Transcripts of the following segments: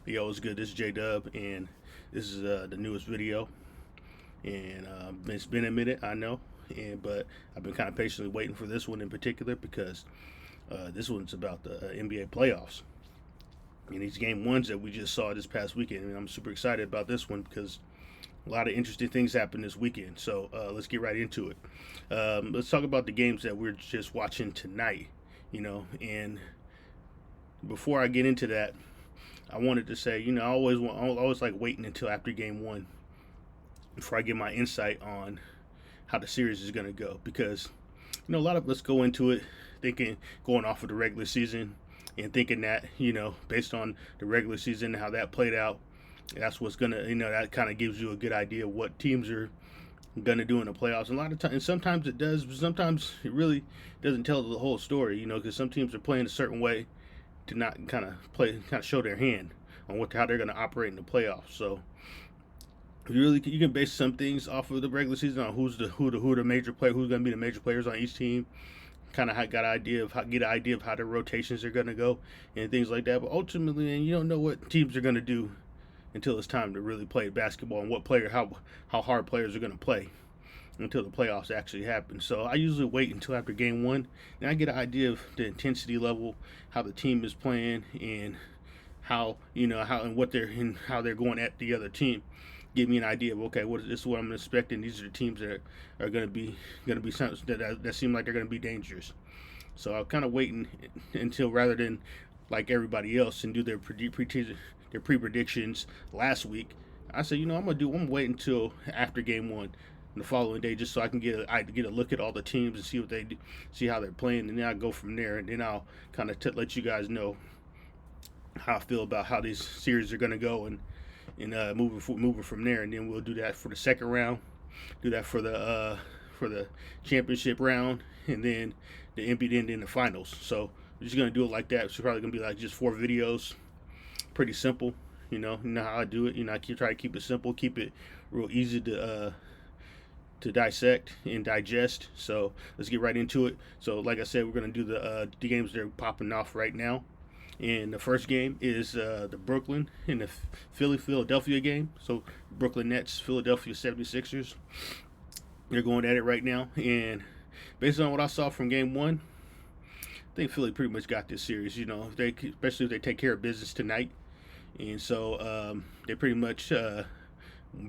Yo, what's good? This is J Dub, and this is the newest video. And it's been a minute, I know, but I've been kind of patiently waiting for this one in particular because this one's about the NBA playoffs and these game ones that we just saw this past weekend. And I'm super excited about this one because a lot of interesting things happened this weekend. So let's get right into it. Let's talk about the games that we're just watching tonight. And before I get into that, I wanted to say, I always like waiting until after game one before I get my insight on how the series is going to go because, a lot of us go into it thinking, going off of the regular season and thinking that, based on the regular season, how that played out, that's what's going to, that kind of gives you a good idea of what teams are going to do in the playoffs. And a lot of times, and sometimes it does, but sometimes it really doesn't tell the whole story, because some teams are playing a certain way to not kind of show their hand on how they're going to operate in the playoffs. So you can base some things off of the regular season on who the major player, who's going to be the major players on each team. Kind of get an idea of how their rotations are going to go and things like that. But ultimately, you don't know what teams are going to do until it's time to really play basketball and how hard players are going to play until the playoffs actually happen. So I usually wait until after game one, and I get an idea of the intensity level, how the team is playing, and how how they're going at the other team. Give me an idea of, okay, this is what I'm expecting. These are the teams that are going to be that seem like they're going to be dangerous. So I'm kind of waiting until, rather than like everybody else and do their pre-predictions last week, I say, I'm gonna wait until after game one the following day, just so I can get a look at all the teams and see what they do, see how they're playing, and then I'll go from there. And then I'll kind of let you guys know how I feel about how these series are going to go, and moving from there. And then we'll do that for the second round, do that for the championship round, and then the NBA, then the finals. So we're just gonna do it like that. It's probably gonna be like just 4 videos, pretty simple. You know how I do it. I try to keep it simple, keep it real easy to dissect and digest. So let's get right into it. So like I said, we're going to do the games that are popping off right now. And the first game is the Brooklyn and the Philadelphia game. So Brooklyn Nets, Philadelphia 76ers. They're going at it right now. And based on what I saw from game one, I think Philly pretty much got this series. Especially if they take care of business tonight. And so they pretty much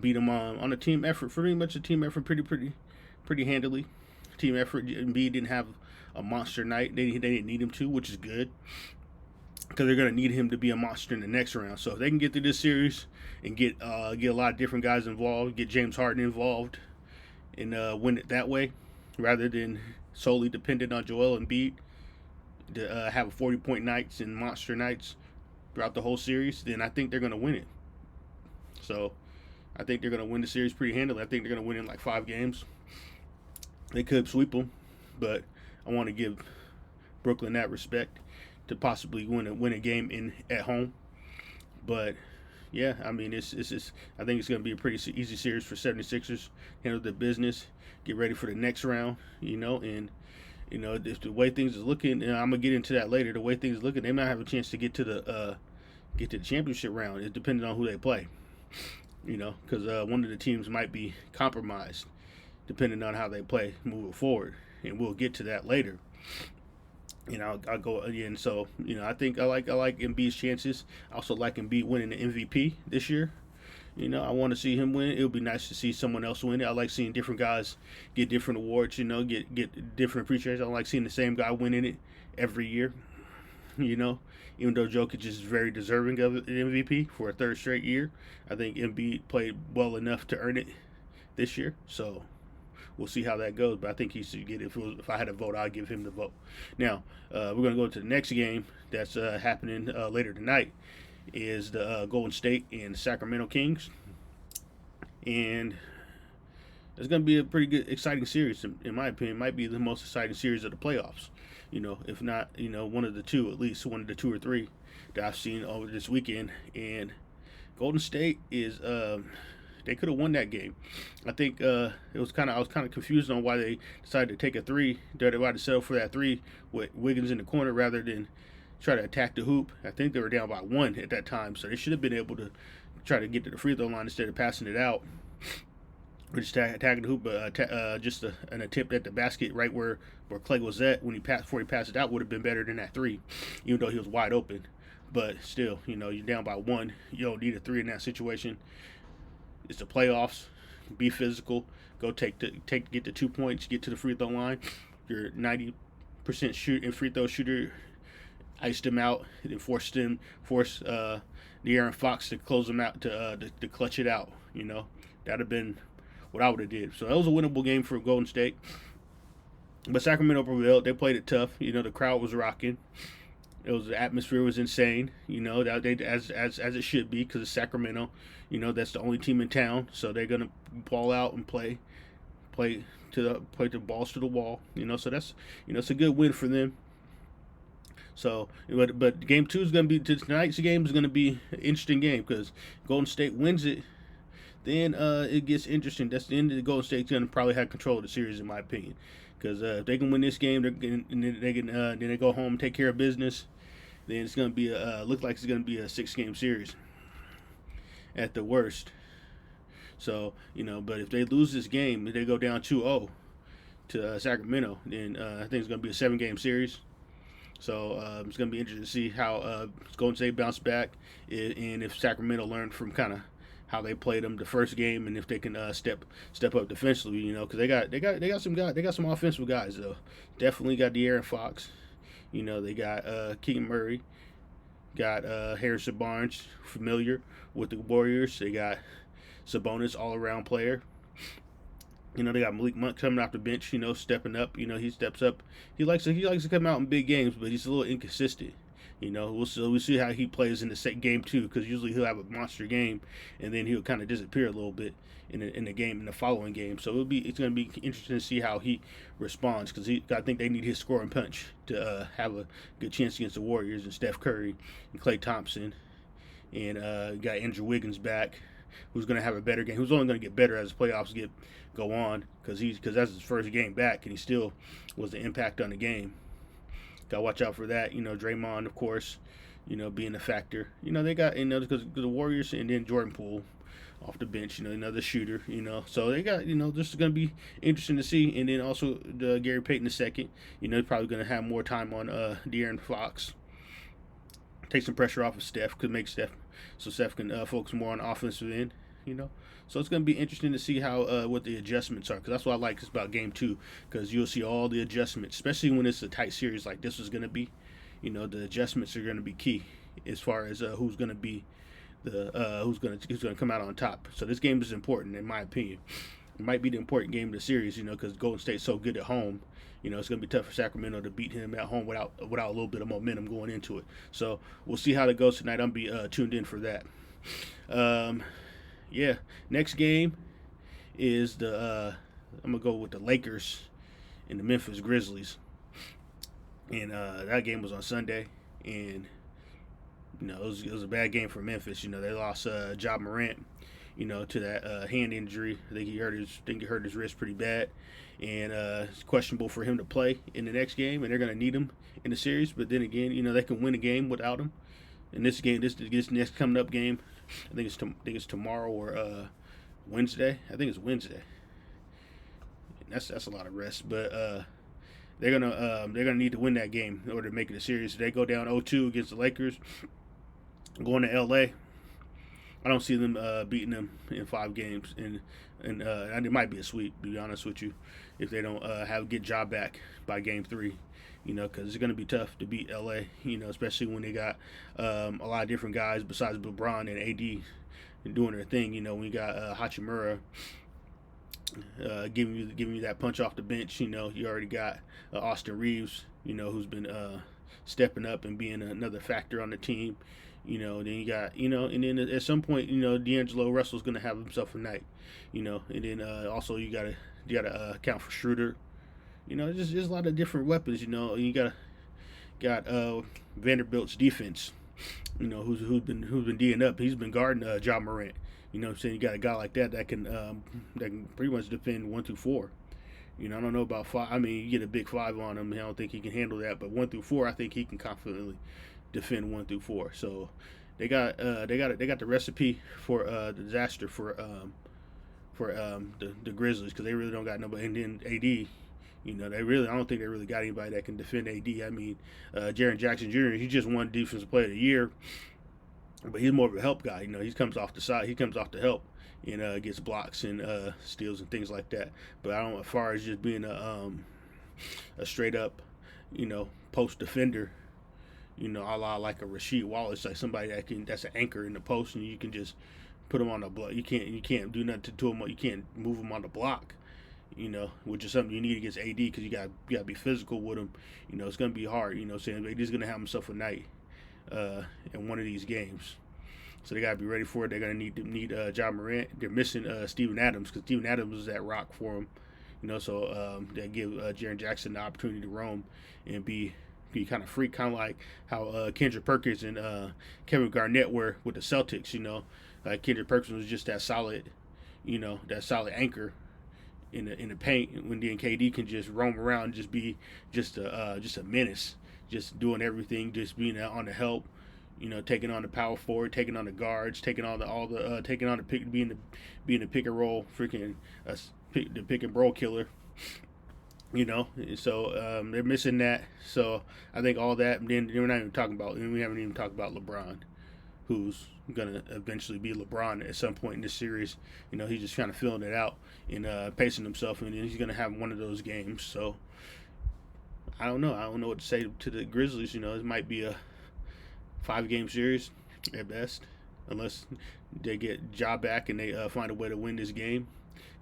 beat them on a team effort. Pretty much a team effort, pretty handily. Team effort. Embiid didn't have a monster night. They didn't need him to, which is good, because they're going to need him to be a monster in the next round. So if they can get through this series and get a lot of different guys involved, get James Harden involved, and win it that way, rather than solely dependent on Joel Embiid to have 40-point nights and monster nights throughout the whole series, then I think they're going to win it. So I think they're going to win the series pretty handily. I think they're going to win in like 5 games. They could sweep them, but I want to give Brooklyn that respect to possibly win a game at home. But yeah, I mean, it's I think it's going to be a pretty easy series for 76ers. Handle the business, get ready for the next round, and if the way things is looking, and I'm gonna get into that later. The way things are looking, they might have a chance to get to the championship round. It depends on who they play, because one of the teams might be compromised, depending on how they play moving forward, and we'll get to that later. I'll go again. So I think I like Embiid's chances. I also like Embiid winning the MVP this year. I want to see him win. It would be nice to see someone else win it. I like seeing different guys get different awards, get different appreciation. I don't like seeing the same guy winning it every year, even though Jokic is very deserving of the MVP for a third straight year. I think Embiid played well enough to earn it this year. So we'll see how that goes. But I think he should get it. If I had a vote, I'd give him the vote. Now, we're going to go to the next game that's happening later tonight. Is the Golden State and Sacramento Kings, and it's going to be a pretty good, exciting series. In my opinion, it might be the most exciting series of the playoffs. If not, one of the two, at least one of the 2 or 3 that I've seen over this weekend. And Golden State is they could have won that game. I think I was kind of confused on why they decided to take a 3. Why to settle for that 3 with Wiggins in the corner rather than try to attack the hoop. I think they were down by 1 at that time, so they should have been able to try to get to the free throw line instead of passing it out. Or just attacking the hoop, but just an attempt at the basket right where Clay was at when before he passed it out would have been better than that 3, even though he was wide open. But still, you're down by 1. You don't need a 3 in that situation. It's the playoffs. Be physical. Go get the 2 points. Get to the free throw line. Your 90% free throw shooter iced him out and force the Aaron Fox to close him out to clutch it out. That'd have been what I would have did. So that was a winnable game for Golden State. But Sacramento prevailed. They played it tough. The crowd was rocking. The atmosphere was insane. That they as it should be, because it's Sacramento. That's the only team in town, so they're gonna ball out and play the balls to the wall. So that's it's a good win for them. So, but game 2 is gonna be tonight's game is gonna be an interesting game, because Golden State wins it. Then it gets interesting. That's the end of the Golden State's going to probably have control of the series, in my opinion. Because if they can win this game, then they go home and take care of business. Then it's going to be look like it's going to be a 6-game series at the worst. So but if they lose this game, if they go down 2-0 to Sacramento, then I think it's going to be a 7-game series. So it's going to be interesting to see how Golden State bounce back, and if Sacramento learned from kind of how they played them the first game, and if they can step up defensively, because they got some guys, they got some offensive guys though. Definitely got De'Aaron Fox, they got Keegan Murray, got Harrison Barnes, familiar with the Warriors. They got Sabonis, all around player. They got Malik Monk coming off the bench, stepping up. He steps up. He likes to come out in big games, but he's a little inconsistent. We'll see how he plays in the game 2, because usually he'll have a monster game, and then he'll kind of disappear a little bit in the following game. So it's going to be interesting to see how he responds, because I think they need his scoring punch to have a good chance against the Warriors and Steph Curry and Klay Thompson, and got Andrew Wiggins back, who's going to have a better game. Who's only going to get better as the playoffs go on, because that's his first game back, and he still was the impact on the game. Gotta watch out for that. Draymond, of course, being a factor. They got, because the Warriors, and then Jordan Poole off the bench, another shooter, So they got, this is going to be interesting to see. And then also Gary Payton II, probably going to have more time on De'Aaron Fox. Take some pressure off of Steph, could make Steph can focus more on the offensive end, So it's going to be interesting to see how what the adjustments are, because that's what I like about game 2, because you'll see all the adjustments, especially when it's a tight series like this is going to be. The adjustments are going to be key as far as who's going to be who's going to come out on top. So this game is important, in my opinion. It might be the important game of the series, because Golden State's so good at home. It's going to be tough for Sacramento to beat him at home without a little bit of momentum going into it. So we'll see how that goes tonight. I'm going to be tuned in for that. Yeah, next game is I'm going to go with the Lakers and the Memphis Grizzlies. And that game was on Sunday, and it was a bad game for Memphis. They lost Ja Morant, to that hand injury. I think he hurt his wrist pretty bad, and it's questionable for him to play in the next game. And they're going to need him in the series. But then again, they can win a game without him. In this game, this next coming up game, I think it's tomorrow or Wednesday. I think it's Wednesday. And that's a lot of rest, but they're gonna need to win that game in order to make it a series. If they go down 0-2 against the Lakers, going to LA, I don't see them beating them in 5 games, and it might be a sweep, to be honest with you, if they don't get Ja back by game 3. Because it's going to be tough to beat LA, especially when they got a lot of different guys besides LeBron and AD doing their thing. When you got Hachimura giving you that punch off the bench, you already got Austin Reeves, who's been stepping up and being another factor on the team. Then you got, and then at some point, D'Angelo Russell's going to have himself a night, and then also you got to account for Schroeder. There's a lot of different weapons. You got Vanderbilt's defense. Who's been D'ing up. He's been guarding Ja Morant. What I'm saying? You got a guy like that can pretty much defend 1 through 4. I don't know about 5. I mean, you get a big 5 on him. I don't think he can handle that. But 1 through 4, I think he can confidently defend 1 through 4. So they got the recipe for disaster for the Grizzlies, because they really don't got nobody. And then AD, I don't think they really got anybody that can defend AD. I mean, Jaren Jackson Jr. He just won Defensive Player of the Year, but he's more of a help guy. He comes off the side. He comes off the help and gets blocks and steals and things like that. But I don't, as far as just being a straight up, post defender, a la like a Rasheed Wallace, like somebody that's an anchor in the post, and you can just put him on the block. You can't do nothing to him. You can't move him on the block. Which is something you need against AD, because you got to be physical with him. It's gonna be hard. Saying AD's gonna have himself a night in one of these games, so they gotta be ready for it. They're gonna need Ja Morant. They're missing Steven Adams, because Steven Adams is that rock for him. So they give Jaren Jackson the opportunity to roam and be kind of free, kind of like how Kendrick Perkins and Kevin Garnett were with the Celtics. Like Kendrick Perkins was just that solid, that solid anchor in the paint, when then KD can just roam around and just be just a menace, just doing everything, just being on the help, taking on the power forward, taking on the guards, taking on the pick, being the pick and roll, freaking the pick and roll killer. So they're missing that. So I think all that. And then we haven't even talked about LeBron, who's gonna eventually be LeBron at some point in this series. He's just kind of filling it out and pacing himself, and then he's gonna have one of those games. So I don't know what to say to the Grizzlies. It might be a 5-game series at best, unless they get Ja back and they find a way to win this game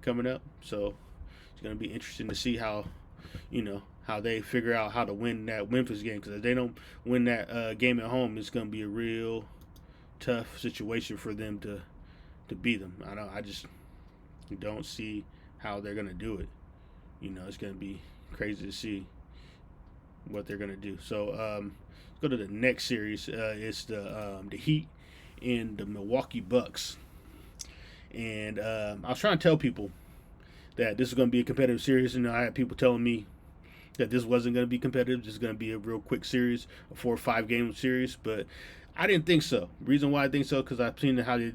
coming up. So it's gonna be interesting to see how they figure out how to win that Memphis game, because if they don't win that game at home, it's gonna be a real tough situation for them to beat them. I just don't see how they're gonna do it. It's gonna be crazy to see what they're gonna do. So let's go to the next series. It's the Heat and the Milwaukee Bucks. And I was trying to tell people that this is going to be a competitive series. I had people telling me that this wasn't going to be competitive. This is going to be a real quick series, a 4 or 5 game series. But I didn't think so. Reason why I think so, because I've seen how these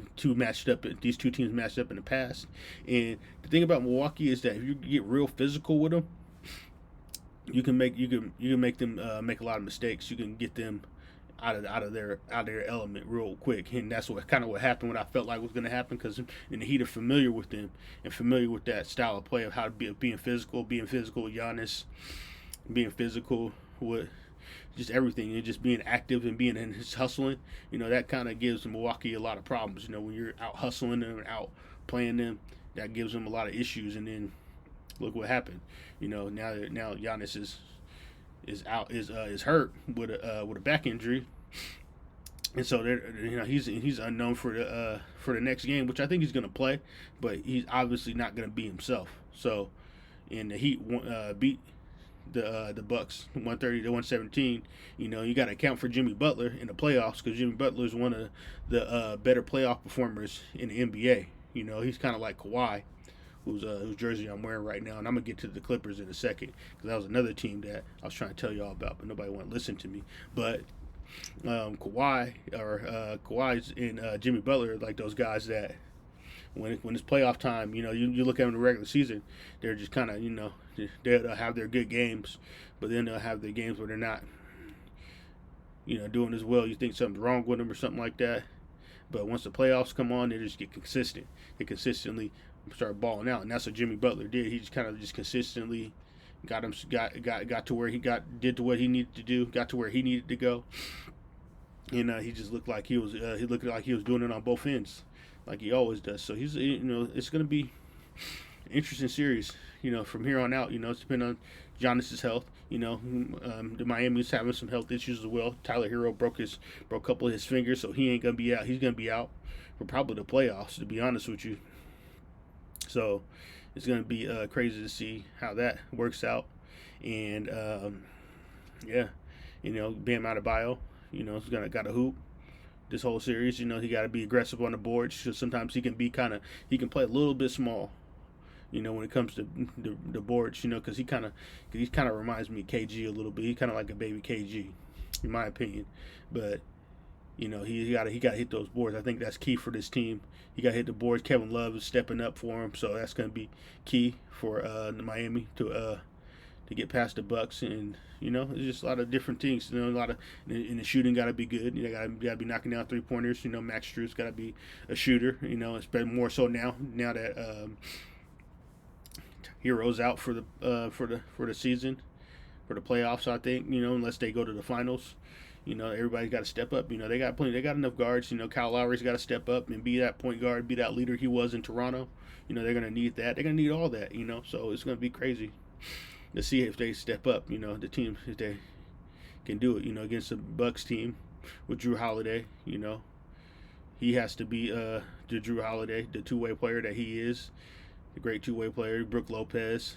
two teams matched up in the past. And the thing about Milwaukee is that if you get real physical with them, you can make them make a lot of mistakes. You can get them out of their element real quick, and that's what happened. What I felt like was going to happen, because in the Heat are familiar with them and familiar with that style of play of how to being physical with Giannis, being physical with just everything, and just being active and being in his hustling. That kind of gives Milwaukee a lot of problems. When you're out hustling them and out playing them, that gives them a lot of issues. And then look what happened. Now Giannis is hurt with a back injury, and so he's unknown for the next game, which I think he's going to play, but he's obviously not going to be himself. So, and the Heat beat the Bucks 130-117. You got to account for Jimmy Butler in the playoffs, because Jimmy Butler is one of the better playoff performers in the NBA. He's kind of like Kawhi, whose jersey I'm wearing right now, and I'm gonna get to the Clippers in a second, because that was another team that I was trying to tell y'all about, but nobody wanted to listen to me. But Kawhi's and Jimmy Butler are like those guys that when it's playoff time, you look at them in the regular season, they're just kind of they'll have their good games, but then they'll have their games where they're not doing as well. You think something's wrong with them or something like that, but once the playoffs come on, they just get consistent. They consistently start balling out, and that's what Jimmy Butler did. He just kind of consistently got to where did what he needed to do, got to where he needed to go, and he just looked like he was doing it on both ends, like he always does. So he's it's going to be an interesting series. From here on out. It's depending on Giannis's health. The Miami's having some health issues as well. Tyler Hero broke a couple of his fingers, so he ain't gonna be out. He's gonna be out for probably the playoffs, to be honest with you. So it's going to be crazy to see how that works out. And, Bam Adebayo, he's got to hoop this whole series. He got to be aggressive on the boards. So sometimes he can play a little bit small, when it comes to the boards, because he kind of reminds me of KG a little bit. He's kind of like a baby KG. in my opinion. But he got to hit those boards. I think that's key for this team. He got to hit the boards. Kevin Love is stepping up for him, so that's going to be key for Miami to get past the Bucks. And there's just a lot of different things. A lot of in the shooting got to be good. Got to be knocking down 3-pointers. Max Strus got to be a shooter. It's been more so now that Hero's out for the season, for the playoffs. I think unless they go to the finals. Everybody's got to step up. They got plenty. They got enough guards. Kyle Lowry's got to step up and be that point guard, be that leader he was in Toronto. They're going to need that. They're going to need all that. So it's going to be crazy to see if they step up. The team, if they can do it. Against the Bucks team with Drew Holiday. He has to be the Drew Holiday, the two-way player that he is, the great two-way player. Brook Lopez,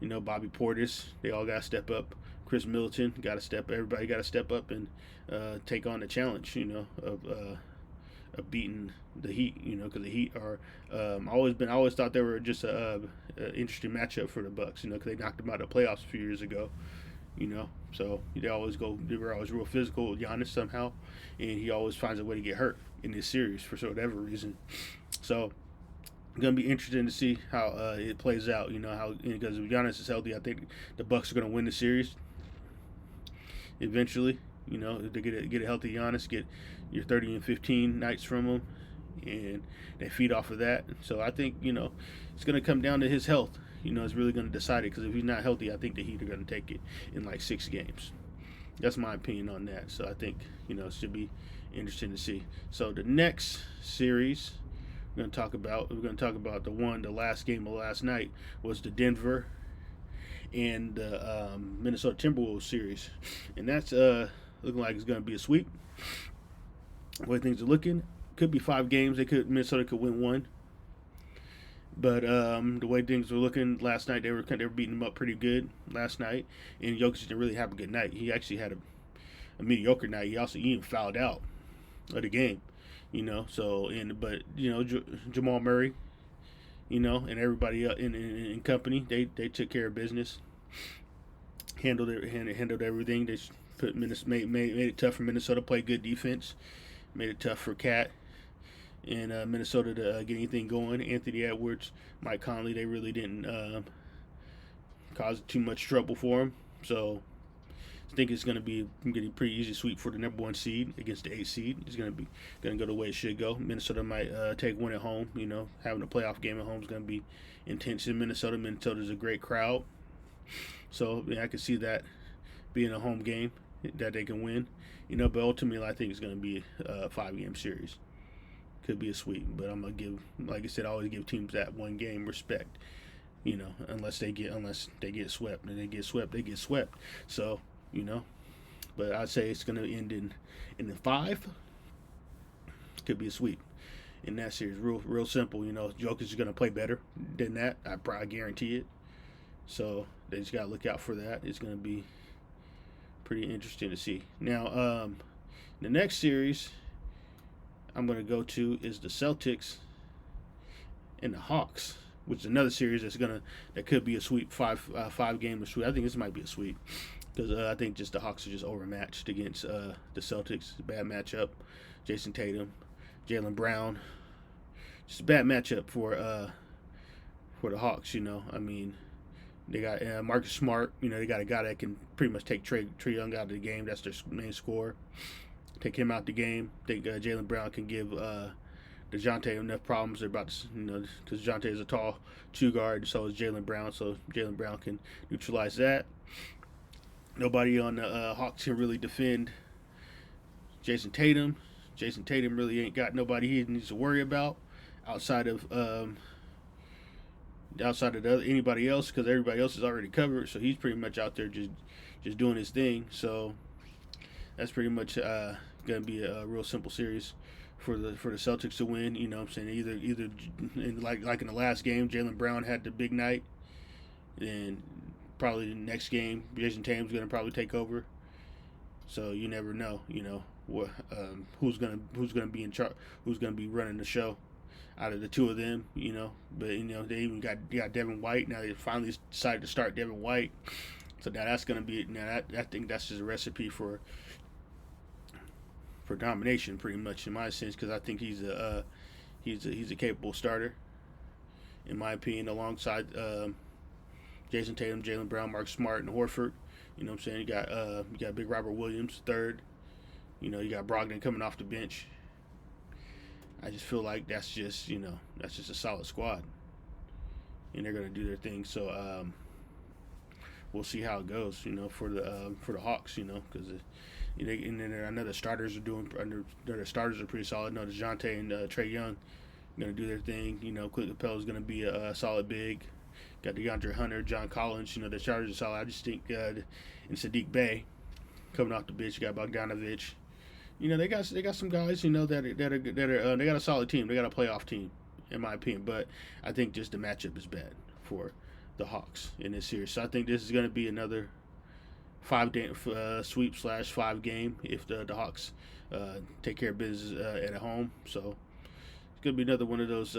Bobby Portis. They all got to step up. Chris Middleton got to step. Everybody got to step up and take on the challenge, of beating the Heat. Because the Heat are I always thought they were just a interesting matchup for the Bucks. Because they knocked them out of the playoffs a few years ago. So they were always real physical with Giannis somehow, and he always finds a way to get hurt in this series for whatever reason. So gonna be interesting to see how it plays out. Because if Giannis is healthy, I think the Bucks are gonna win the series eventually. If they get a healthy Giannis, get your 30 and 15 nights from him, and they feed off of that. So I think it's gonna come down to his health. It's really gonna decide it. Because if he's not healthy, I think the Heat are gonna take it in like 6 games. That's my opinion on that. So I think it should be interesting to see. So the next series we're going to talk about the last game of last night was the Denver and the Minnesota Timberwolves series, and that's looking like it's going to be a sweep. The way things are looking, could be 5 games. Minnesota could win 1, but the way things were looking last night, they were beating them up pretty good last night, and Jokic didn't really have a good night. He actually had a mediocre night. He even fouled out of the game. Jamal Murray, and everybody in company, they took care of business, handled everything. They made it tough for Minnesota, played good defense, made it tough for Cat and Minnesota to get anything going. Anthony Edwards, Mike Conley, they really didn't cause too much trouble for him. So I think it's going to be a pretty easy sweep for the number 1 seed against the 8 seed. It's going to go the way it should go. Minnesota might take one at home. Having a playoff game at home is going to be intense in Minnesota. Minnesota's a great crowd, so I can see that being a home game that they can win. But ultimately, I think it's going to be a 5-game series. Could be a sweep, but I'm gonna give, like I said, I always give teams that 1 game respect. Unless they get swept, and they get swept. So. But I'd say it's going to end in the 5. Could be a sweep in that series. Real simple. Jokic is going to play better than that. I probably guarantee it. So they just got to look out for that. It's going to be pretty interesting to see. Now, the next series I'm going to go to is the Celtics and the Hawks, which is another series that could be a sweep, 5-game sweep. I think this might be a sweep. Because I think just the Hawks are just overmatched against the Celtics. Bad matchup. Jason Tatum, Jaylen Brown. Just a bad matchup for the Hawks. They got Marcus Smart. They got a guy that can pretty much take Trae Young out of the game. That's their main scorer. Take him out the game. I think Jaylen Brown can give DeJounte enough problems. They're about to, because DeJounte is a tall 2 guard, so is Jaylen Brown. So Jaylen Brown can neutralize that. Nobody on the Hawks can really defend Jason Tatum. Jason Tatum really ain't got nobody he needs to worry about outside of anybody else, because everybody else is already covered. So he's pretty much out there just doing his thing. So that's pretty much going to be a real simple series for the Celtics to win. What I'm saying, either like in the last game, Jaylen Brown had the big night, and probably the next game, Jason Tatum's going to probably take over. So you never know, who's going to be in charge, who's going to be running the show out of the 2 of them, But they even got Devin White. Now they finally decided to start Devin White. So now that's going to be I think that's just a recipe for for domination, pretty much in my sense, because I think he's a capable starter, in my opinion, alongside Jason Tatum, Jaylen Brown, Mark Smart, and Horford. You know what I'm saying? You got Big Robert Williams third. You know, you got Brogdon coming off the bench. I just feel like that's just a solid squad, and they're gonna do their thing. So we'll see how it goes. You know, for the Hawks. You know, because and then I know the starters are pretty solid. I know DeJounte and Trae Young gonna do their thing. You know, Clint Capella is gonna be a solid big. Got DeAndre Hunter, John Collins. You know, the starters are solid. I just think and Sadiq Bey coming off the bench. You got Bogdanovich. You know, they got some guys. You know that are they got a solid team. They got a playoff team, in my opinion. But I think just the matchup is bad for the Hawks in this series. So I think this is going to be another 5-game sweep / 5-game if the Hawks take care of business at home. So it's going to be another one of those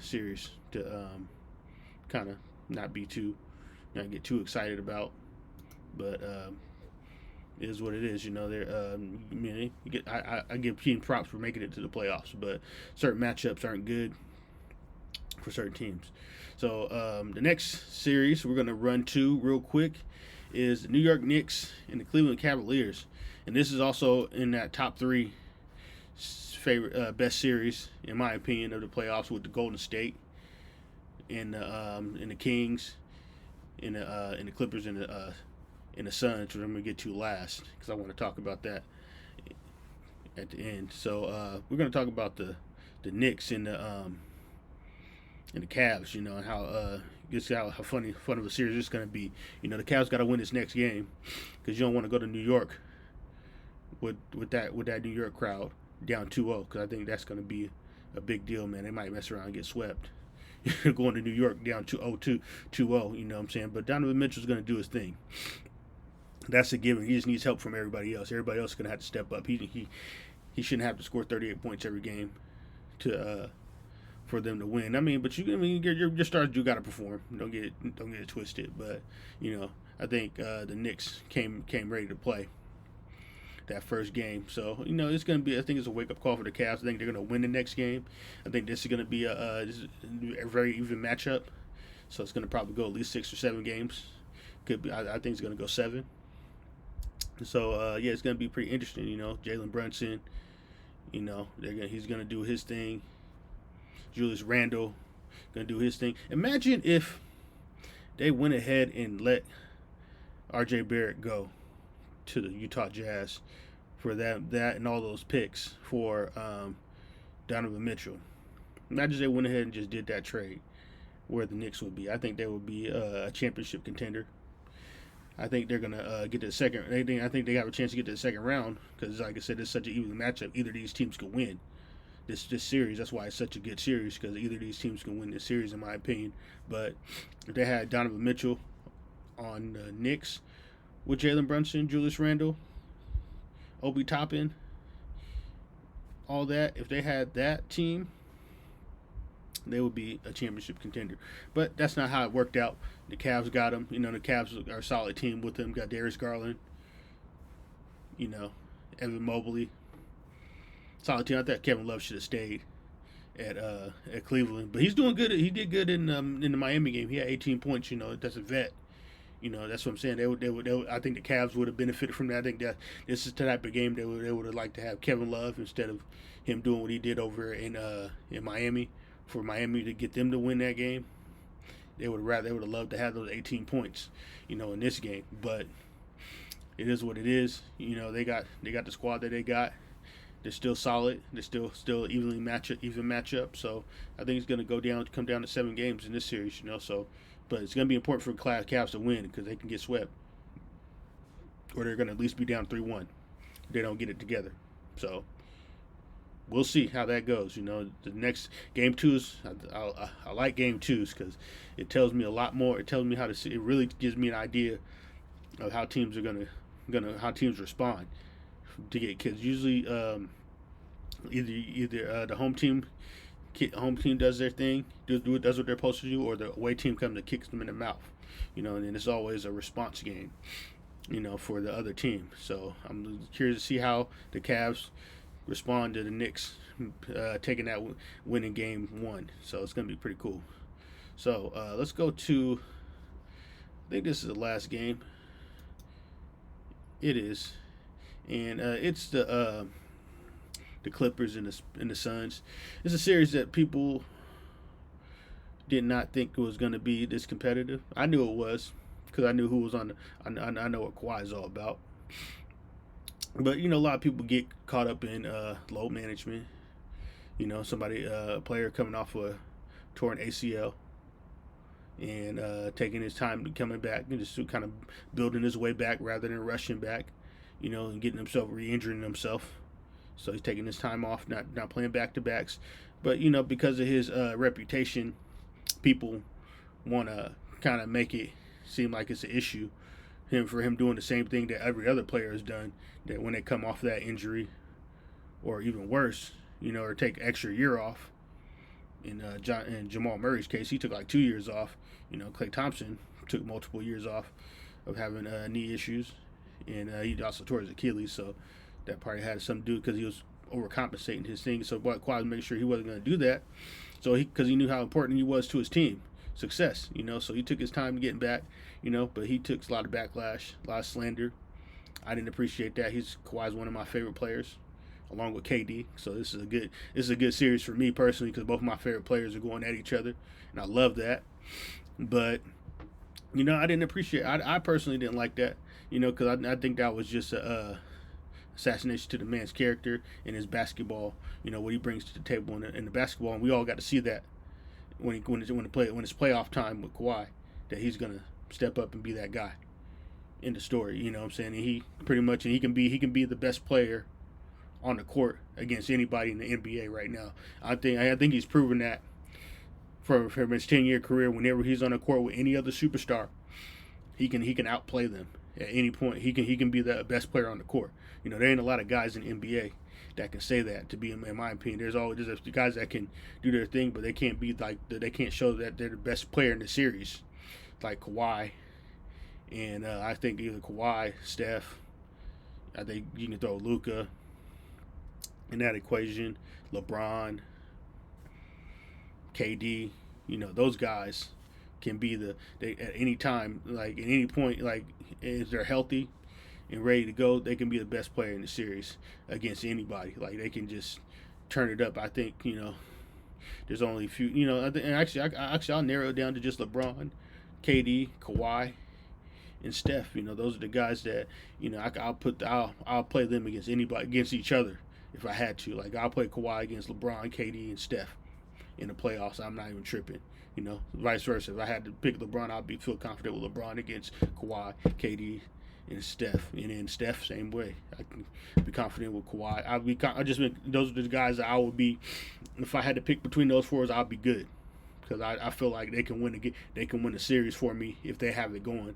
series to kind of not get too excited about, but it is what it is. You know, I give team props for making it to the playoffs, but certain matchups aren't good for certain teams. So the next series we're going to run to real quick is the New York Knicks and the Cleveland Cavaliers, and this is also in that top 3 favorite best series in my opinion of the playoffs, with the Golden State and the Kings and the Clippers and the Suns, which I'm going to get to last because I want to talk about that at the end. So we're going to talk about the Knicks and the Cavs, you know, and how fun of a series it's going to be. You know, the Cavs got to win this next game because you don't want to go to New York with that New York crowd down 2-0, because I think that's going to be a big deal, man. They might mess around and get swept. Going to New York down 2-0, you know what I'm saying? But Donovan Mitchell's going to do his thing. That's a given. He just needs help from everybody else. Everybody else is going to have to step up. He shouldn't have to score 38 points every game for them to win. I mean, but your stars do got to perform. Don't get it twisted. But you know, I think the Knicks came ready to play that first game. So you know, it's going to be. I think it's a wake up call for the Cavs. I think they're going to win the next game. I think this is going to be a very even matchup. So it's going to probably go at least 6 or 7 games. Could be. I think it's going to go 7. So yeah, it's going to be pretty interesting. You know, Jalen Brunson. You know, he's going to do his thing. Julius Randle going to do his thing. Imagine if they went ahead and let R.J. Barrett go to the Utah Jazz for that and all those picks for Donovan Mitchell. Imagine they went ahead and just did that trade, where the Knicks would be. I think they would be a championship contender. I think they're gonna get to the second. I think they have a chance to get to the second round because, like I said, it's such an even matchup. Either of these teams could win this series. That's why it's such a good series, because either of these teams can win this series, in my opinion. But if they had Donovan Mitchell on the Knicks with Jalen Brunson, Julius Randle, Obi Toppin, all that, if they had that team, they would be a championship contender. But that's not how it worked out. The Cavs got them. You know, the Cavs are a solid team with them. Got Darius Garland, you know, Evan Mobley. Solid team. I thought Kevin Love should have stayed at Cleveland, but he's doing good. He did good in the Miami game. He had 18 points. You know, that's a vet. You know, that's what I'm saying. They would. I think the Cavs would have benefited from that. I think that this is the type of game they would have liked to have Kevin Love instead of him doing what he did over in Miami. For Miami to get them to win that game, they would have loved to have those 18 points, you know, in this game. But it is what it is. You know, they got the squad that they got. They're still solid. They're still even matchup. So I think it's going to come down to 7 games in this series. You know, so but it's going to be important for Cavs to win because they can get swept, or they're going to at least be down 3-1 if they don't get it together. So we'll see how that goes. You know, the next game 2s, I like game 2s because it tells me a lot more. It tells me how to see. It really gives me an idea of how teams are how teams respond to get kids. Usually, either the home team does their thing, does what they're supposed to do, or the away team comes and kicks them in the mouth. You know, and then it's always a response game, you know, for the other team. So I'm curious to see how the Cavs respond to the Knicks taking that win in game one. So it's going to be pretty cool. So let's go to, I think this is the last game. It is. And it's the Clippers and the Suns. It's a series that people did not think it was going to be this competitive. I knew it was because I knew who was on the. I know what Kawhi is all about. But a lot of people get caught up in load management. Somebody, a player coming off a torn ACL and taking his time coming back and just kind of building his way back rather than rushing back. And getting himself re-injuring himself. So he's taking his time off, not playing back-to-backs. But, because of his reputation, people want to kind of make it seem like it's an issue for him doing the same thing that every other player has done, that when they come off that injury, or even worse, or take extra year off. In Jamal Murray's case, he took like 2 years off. Klay Thompson took multiple years off of having knee issues. And he also tore his Achilles, so that probably had something to do because he was overcompensating his thing. So Kawhi made sure he wasn't going to do that. So because he knew how important he was to his team success, So he took his time getting back, But he took a lot of backlash, a lot of slander. I didn't appreciate that. Kawhi's one of my favorite players, along with KD. So this is a good series for me personally because both of my favorite players are going at each other, and I love that. But I didn't appreciate. I personally didn't like that. Because I think that was just a assassination to the man's character and his basketball. What he brings to the table in the basketball, and we all got to see that when it's playoff time with Kawhi, that he's gonna step up and be that guy in the story. You know what I'm saying? And he pretty much, and he can be the best player on the court against anybody in the NBA right now. I think he's proven that from his 10-year career. Whenever he's on the court with any other superstar, he can outplay them. At any point, he can be the best player on the court. There ain't a lot of guys in the NBA that can say that. To be in my opinion, there's guys that can do their thing, but they can't be they can't show that they're the best player in the series, like Kawhi. And I think either Kawhi, Steph. I think you can throw Luka in that equation. LeBron, KD. Those guys can be at any time, like at any point, like if they're healthy and ready to go, they can be the best player in the series against anybody. Like they can just turn it up. I think there's only a few. I'll narrow it down to just LeBron, KD, Kawhi, and Steph. Those are the guys that I'll play them against anybody, against each other if I had to. Like I'll play Kawhi against LeBron, KD, and Steph in the playoffs. I'm not even tripping. Vice versa. If I had to pick LeBron, I'd feel confident with LeBron against Kawhi, KD, and Steph. And then Steph, same way. I can be confident with Kawhi. Those are the guys that I would be. If I had to pick between those fours, I'd be good because I feel like they can win the series for me if they have it going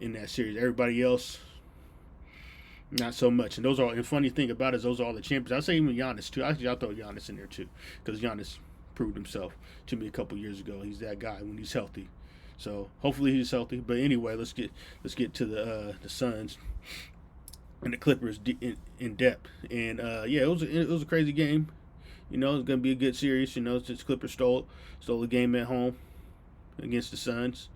in that series. Everybody else, not so much. And funny thing about it is those are all the champions. I'd say even Giannis too. Actually, I'll throw Giannis in there too because Giannis proved himself to me a couple years ago. He's that guy when he's healthy. So hopefully he's healthy. But anyway, let's get to the Suns and the Clippers in depth. And it was a crazy game. It's gonna be a good series. Since Clippers stole the game at home against the Suns.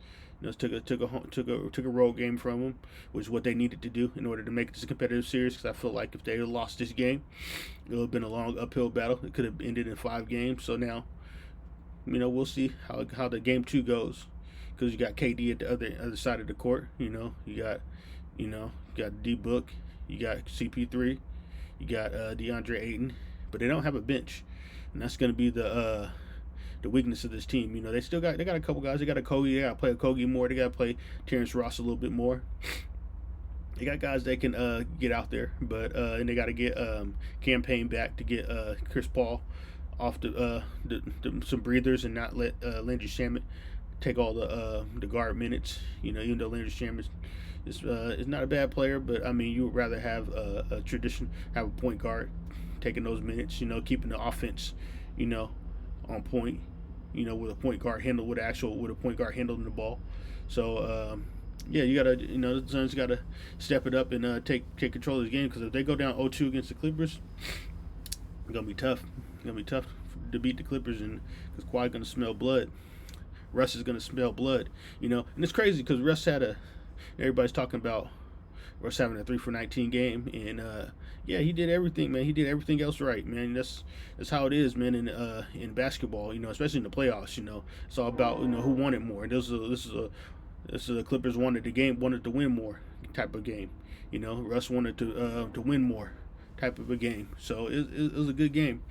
Took a road game from them, which is what they needed to do in order to make this a competitive series. Because I feel like if they had lost this game, it would have been a long uphill battle. It could have ended in 5 games. So now, we'll see how the game 2 goes. Because you got KD at the other side of the court. You got D Book, you got CP3, you got DeAndre Ayton, but they don't have a bench, and that's going to be the weakness of this team. They got a couple guys. They got a Kogi. They got to play a Kogi more. They got to play Terrence Ross a little bit more. They got guys that can get out there, but and they got to get campaign back to get Chris Paul off some breathers and not let Landry Shamet take all the guard minutes. Even though Landry Shamet is not a bad player, but I mean you would rather have a point guard taking those minutes. Keeping the offense, on point. With a point guard with a point guard handling the ball. So you gotta, the Suns gotta step it up and take control of the game because if they go down 0-2 against the Clippers, gonna be tough. It's gonna be tough to beat the Clippers, and because Kawhi gonna smell blood. Russ is gonna smell blood, And it's crazy because Russ had a. Everybody's talking about Russ having a 3 for 19 game, and yeah, he did everything, man. He did everything else right, man. That's how it is, man. In basketball, especially in the playoffs, it's all about who wanted more. This is the Clippers wanted to win more type of game. Russ wanted to win more type of a game. So it was a good game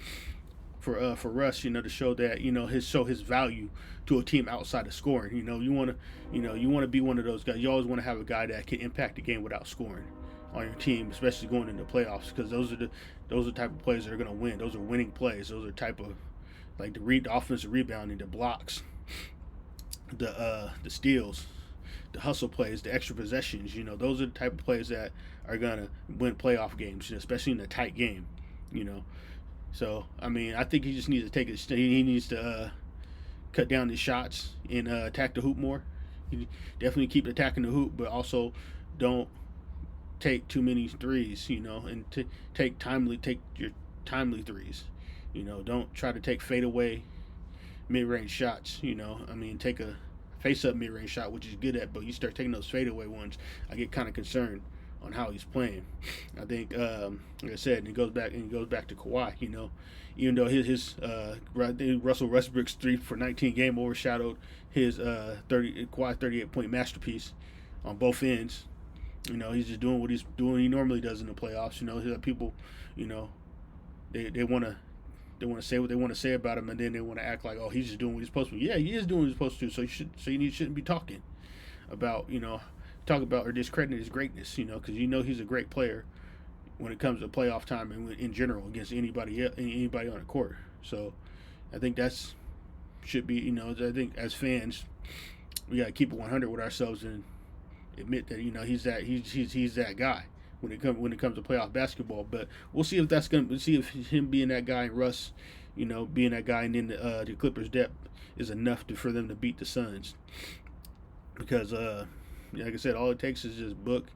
for Russ, to show that his value to a team outside of scoring. You want to be one of those guys. You always want to have a guy that can impact the game without scoring on your team, especially going into playoffs, because those are the type of plays that are going to win. Those are winning plays. Those are type of like the offensive rebounding, the blocks, the steals, the hustle plays, the extra possessions. Those are the type of plays that are gonna win playoff games, especially in a tight game. So I mean, I think he just needs to he needs to cut down his shots and attack the hoop more. He definitely keep attacking the hoop, but also don't take too many threes. And take your timely threes. Don't try to take fadeaway mid-range shots. I mean, take a face-up mid-range shot, which he's good at, but you start taking those fadeaway ones, I get kind of concerned on how he's playing. I think, like I said, and it goes back to Kawhi. Even though his Russell Westbrook's 3 for 19 game overshadowed his Kawhi 38-point masterpiece on both ends. He's just doing what he's doing. He normally does in the playoffs. People, they want to say what they want to say about him, and then they want to act like, oh, he's just doing what he's supposed to. Yeah, he is doing what he's supposed to. So you shouldn't be talking about or discrediting his greatness. Because he's a great player when it comes to playoff time and in general against anybody on the court. So I think that's should be. I think as fans, we got to keep it 100 with ourselves and admit that he's that guy when it comes to playoff basketball. But we'll see if him being that guy and Russ, being that guy, and then the Clippers' depth is enough for them to beat the Suns. Because like I said, all it takes is just Book,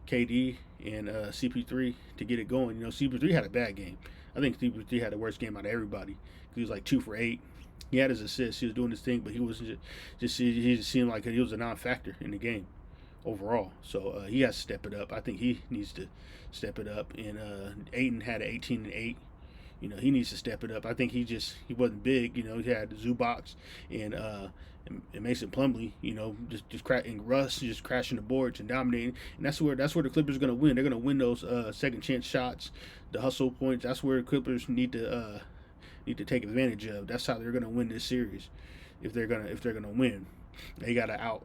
KD, and CP3 to get it going. CP3 had a bad game. I think CP3 had the worst game out of everybody. He was like 2 for 8. He had his assists. He was doing his thing, but he wasn't he just seemed like he was a non-factor in the game overall. So he has to step it up. I think he needs to step it up. And Ayton had an 18-8. He needs to step it up. I think he wasn't big. He had Zubac and Mason Plumlee. And Russ just crashing the boards and dominating. And that's where the Clippers are going to win. They're going to win those second chance shots, the hustle points. That's where the Clippers need to take advantage of. That's how they're going to win this series. If they're gonna win, they gotta out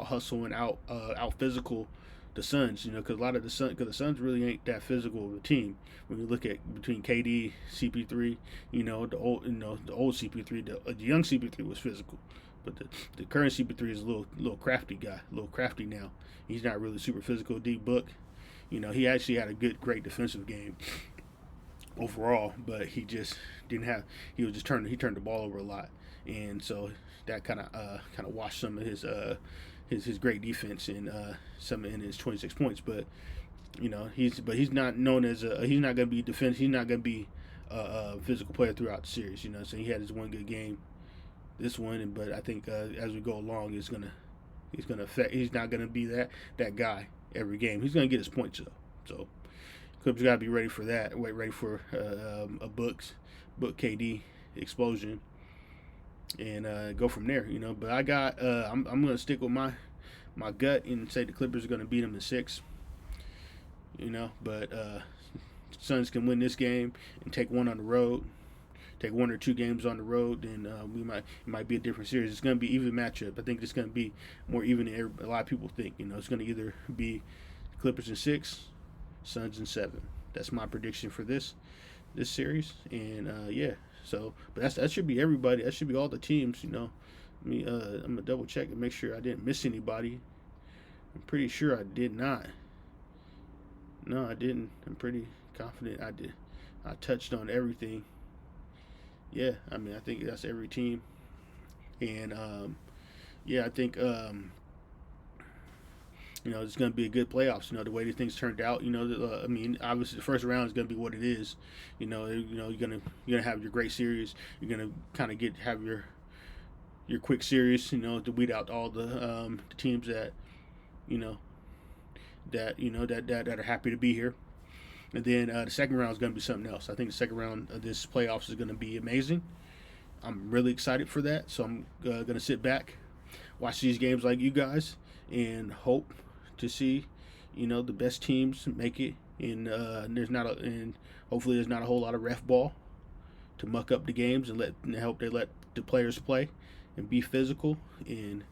hustle and out physical the Suns, because the Suns really ain't that physical of a team. When you look at between KD, CP3, the old CP3, the young CP3 was physical, but the current CP3 is a little crafty guy, a little crafty now. He's not really super physical. D Book, he actually had a great defensive game overall, but he just didn't have. He turned the ball over a lot, and so that kind of washed some of his great defense and some in his 26 points. But he's not known as he's not going to be defense. He's not going to be a physical player throughout the series. So he had his one good game, this one, but I think as we go along, he's gonna affect. He's not going to be that guy every game. He's going to get his points though. So Clippers got to be ready for that. Ready for a Book KD explosion. And go from there, But I got, I'm going to stick with my gut and say the Clippers are going to beat them in 6, But Suns can win this game and take one on the road, take 1 or 2 games on the road, then it might be a different series. It's going to be even matchup. I think it's going to be more even than a lot of people think. It's going to either be Clippers in 6, Suns in 7. That's my prediction for this series, and yeah. So, but that should be everybody. That should be all the teams. I'm gonna double check and make sure I didn't miss anybody. I'm pretty sure I did not. No, I didn't. I'm pretty confident I did. I touched on everything. Yeah, I think that's every team, and yeah, I think It's going to be a good playoffs. The way that things turned out. I mean, obviously the first round is going to be what it is. You're gonna have your great series. You're gonna kind of have your quick series. To weed out all the teams that you know that are happy to be here. And then the second round is going to be something else. I think the second round of this playoffs is going to be amazing. I'm really excited for that. So I'm going to sit back, watch these games like you guys, and hope to see, the best teams make it. And hopefully there's not a whole lot of ref ball to muck up the games and help they let the players play and be physical and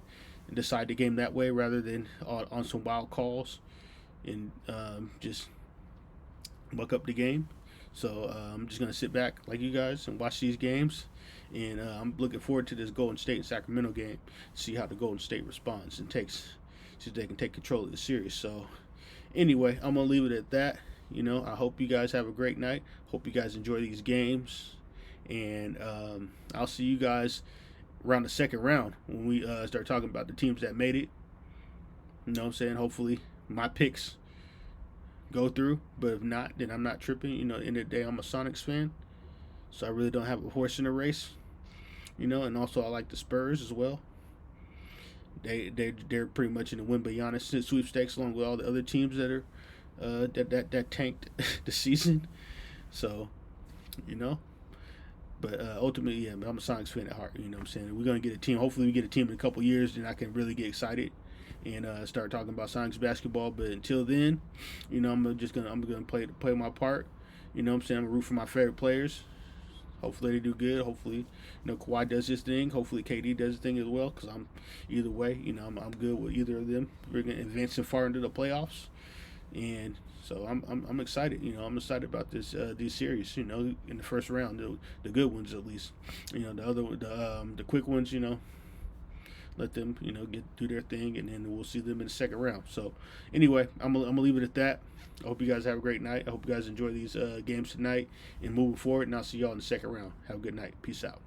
decide the game that way rather than on some wild calls and just muck up the game. So I'm just gonna sit back like you guys and watch these games, and I'm looking forward to this Golden State and Sacramento game. See how the Golden State responds and see if they can take control of the series. So anyway, I'm gonna leave it at that. I hope you guys have a great night. Hope you guys enjoy these games, and I'll see you guys around the second round when we start talking about the teams that made it. You know what I'm saying? Hopefully my picks go through, but if not, then I'm not tripping. End of the day, I'm a Sonics fan, so I really don't have a horse in the race. And also I like the Spurs as well. They're pretty much in the Wembanyama sweepstakes along with all the other teams that are that tanked the season. So, but ultimately, yeah, I'm a Sonics fan at heart. You know what I'm saying? We're gonna get a team. Hopefully, we get a team in a couple years, and I can really get excited and start talking about Sonics basketball. But until then, I'm gonna play my part. You know what I'm saying? I'm gonna root for my favorite players. Hopefully they do good. Hopefully, Kawhi does his thing. Hopefully KD does his thing as well. Because I'm either way, I'm good with either of them. We're gonna advance far into the playoffs, and so I'm excited. I'm excited about these series. In the first round, the good ones at least. The quick ones. Let them do their thing, and then we'll see them in the second round. So anyway, I'm gonna leave it at that. I hope you guys have a great night. I hope you guys enjoy these games tonight and moving forward. And I'll see y'all in the second round. Have a good night. Peace out.